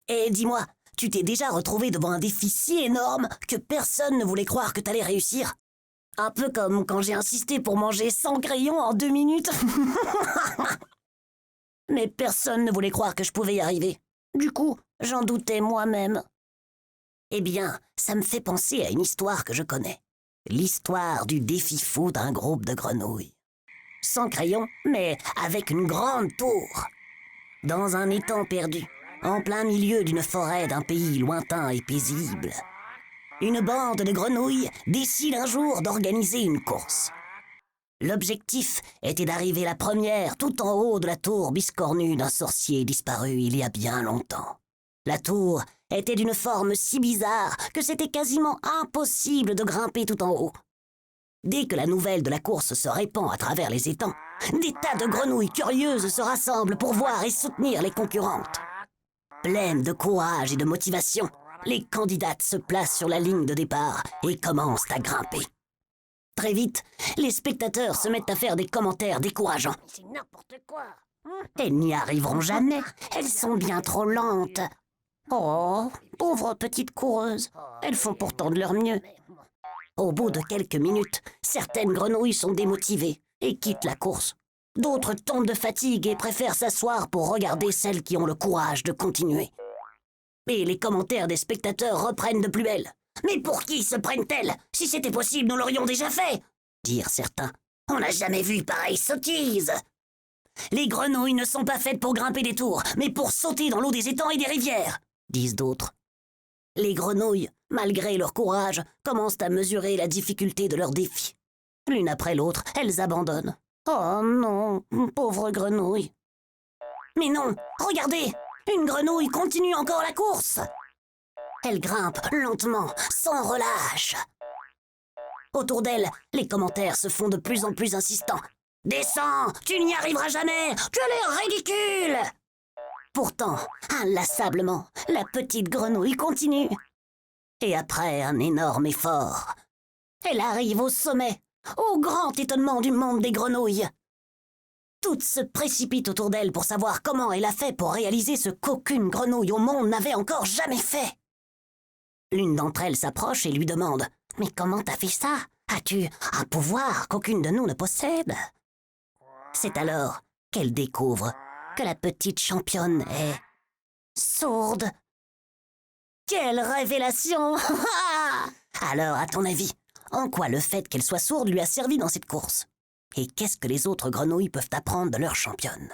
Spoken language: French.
Et dis-moi, tu t'es déjà retrouvé devant un défi si énorme que personne ne voulait croire que t'allais réussir? Un peu comme quand j'ai insisté pour manger 100 crayons en 2 minutes. Mais personne ne voulait croire que je pouvais y arriver. Du coup, j'en doutais moi-même. Eh bien, ça me fait penser à une histoire que je connais. L'histoire du défi fou d'un groupe de grenouilles. Sans crayon, mais avec une grande tour. Dans un étang perdu, en plein milieu d'une forêt d'un pays lointain et paisible. Une bande de grenouilles décide un jour d'organiser une course. L'objectif était d'arriver la première tout en haut de la tour biscornue d'un sorcier disparu il y a bien longtemps. La tour était d'une forme si bizarre que c'était quasiment impossible de grimper tout en haut. Dès que la nouvelle de la course se répand à travers les étangs, des tas de grenouilles curieuses se rassemblent pour voir et soutenir les concurrentes. Pleines de courage et de motivation, les candidates se placent sur la ligne de départ et commencent à grimper. Très vite, les spectateurs se mettent à faire des commentaires décourageants. C'est n'importe quoi. Elles n'y arriveront jamais, elles sont bien trop lentes. Oh, pauvres petites coureuses, elles font pourtant de leur mieux. Au bout de quelques minutes, certaines grenouilles sont démotivées et quittent la course. D'autres tombent de fatigue et préfèrent s'asseoir pour regarder celles qui ont le courage de continuer. Et les commentaires des spectateurs reprennent de plus belle. « Mais pour qui se prennent-elles? Si c'était possible, nous l'aurions déjà fait !» dirent certains. « On n'a jamais vu pareille sottise !» Les grenouilles ne sont pas faites pour grimper des tours, mais pour sauter dans l'eau des étangs et des rivières, disent d'autres. Les grenouilles, malgré leur courage, commencent à mesurer la difficulté de leur défi. L'une après l'autre, elles abandonnent. Oh non, pauvre grenouille. Mais non, regardez, une grenouille continue encore la course. Elle grimpe lentement, sans relâche. Autour d'elle, les commentaires se font de plus en plus insistants. « Descends, tu n'y arriveras jamais, tu as l'air ridicule !» Pourtant, inlassablement, la petite grenouille continue. Et après un énorme effort, elle arrive au sommet, au grand étonnement du monde des grenouilles. Toutes se précipitent autour d'elle pour savoir comment elle a fait pour réaliser ce qu'aucune grenouille au monde n'avait encore jamais fait. L'une d'entre elles s'approche et lui demande « Mais comment t'as fait ça? As-tu un pouvoir qu'aucune de nous ne possède ?» C'est alors qu'elle découvre que la petite championne est sourde. Quelle révélation! Alors, à ton avis, en quoi le fait qu'elle soit sourde lui a servi dans cette course? Et qu'est-ce que les autres grenouilles peuvent apprendre de leur championne?